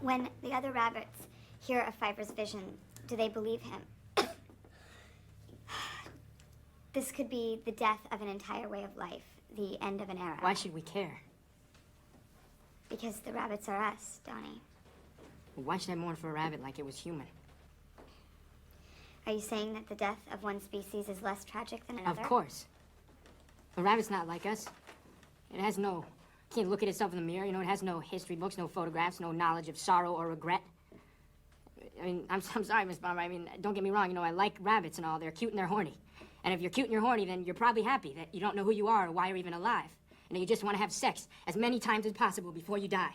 When the other rabbits hear of Fiver's vision, do they believe him? This could be the death of an entire way of life, the end of an era. Why should we care? Because the rabbits are us, Donnie. Why should I mourn for a rabbit like it was human? Are you saying that the death of one species is less tragic than another? Of course. A rabbit's not like us. It has no... Can't look at itself in the mirror, you know, it has no history books, no photographs, no knowledge of sorrow or regret. I mean, I'm sorry, Miss Bomber, I mean, don't get me wrong, you know, I like rabbits and all, they're cute and they're horny. And if you're cute and you're horny, then you're probably happy that you don't know who you are or why you're even alive. And you just want to have sex as many times as possible before you die.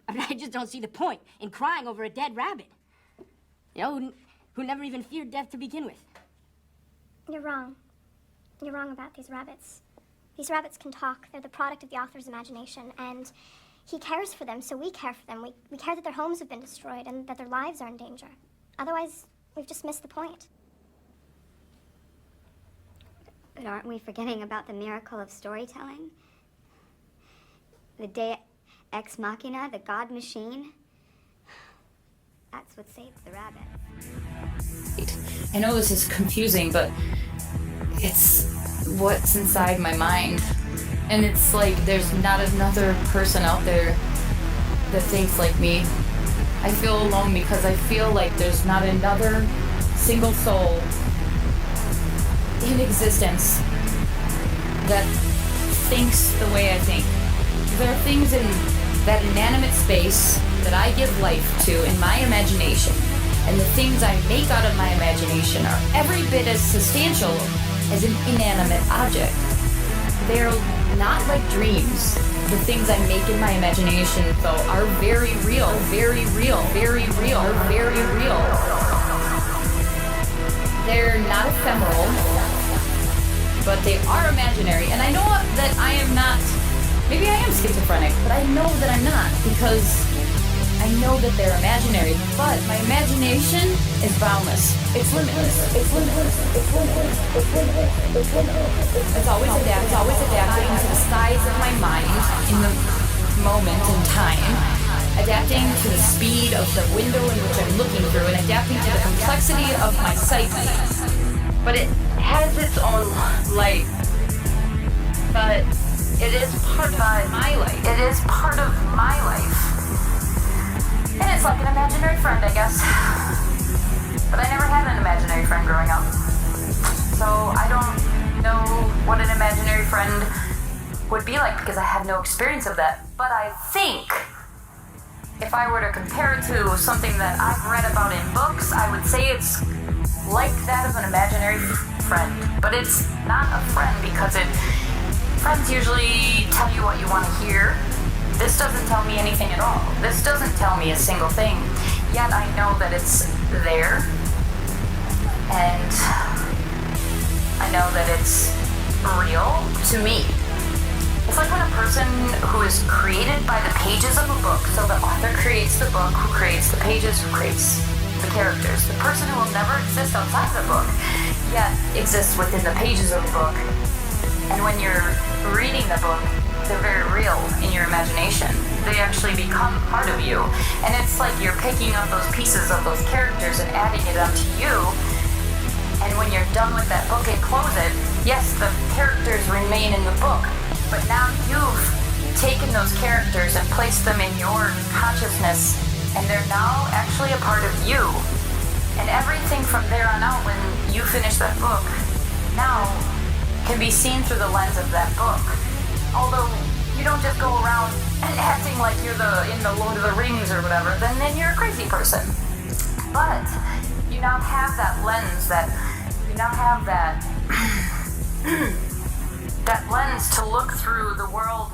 I mean, I just don't see the point in crying over a dead rabbit. You know, who never even feared death to begin with. You're wrong. You're wrong about these rabbits. These rabbits can talk. They're the product of the author's imagination, and he cares for them, so we care for them. We care that their homes have been destroyed and that their lives are in danger. Otherwise, we've just missed the point. But aren't we forgetting about the miracle of storytelling? The Deus Ex Machina, the God machine? That's what saves the rabbit. I know this is confusing, but it's what's inside my mind. And it's like there's not another person out there that thinks like me. I feel alone because I feel like there's not another single soul in existence that thinks the way I think. There are things in that inanimate space that I give life to in my imagination, and the things I make out of my imagination are every bit as substantial as an inanimate object. They're not like dreams. The things I make in my imagination, though, are very real, very real, very real, very real. They're not ephemeral, but they are imaginary. And I know that I am not, maybe I am schizophrenic, but I know that I'm not, because I know that they're imaginary, but my imagination is boundless. It's limitless. It's limitless. It's limitless. It's limitless. It's limitless. It's always adapting to the size of my mind in the moment in time, adapting to the speed of the window in which I'm looking through, and adapting to the complexity of my psyche. But it has its own life. But it is part of my life. It is part of my life. And it's like an imaginary friend, I guess. But I never had an imaginary friend growing up. So I don't know what an imaginary friend would be like because I have no experience of that. But I think if I were to compare it to something that I've read about in books, I would say it's like that of an imaginary friend. But it's not a friend because friends usually tell you what you want to hear. This doesn't tell me anything at all. This doesn't tell me a single thing. Yet I know that it's there. And I know that it's real to me. It's like when a person who is created by the pages of a book, so the author creates the book, who creates the pages, who creates the characters. The person who will never exist outside the book, yet exists within the pages of the book. And when you're reading the book, they're very real in your imagination. They actually become part of you. And it's like you're picking up those pieces of those characters and adding it onto you. And when you're done with that book and close it, yes, the characters remain in the book. But now you've taken those characters and placed them in your consciousness. And they're now actually a part of you. And everything from there on out, when you finish that book, now can be seen through the lens of that book. Although you don't just go around and acting like you're in the Lord of the Rings or whatever, then you're a crazy person. But you now have that lens, that lens to look through the world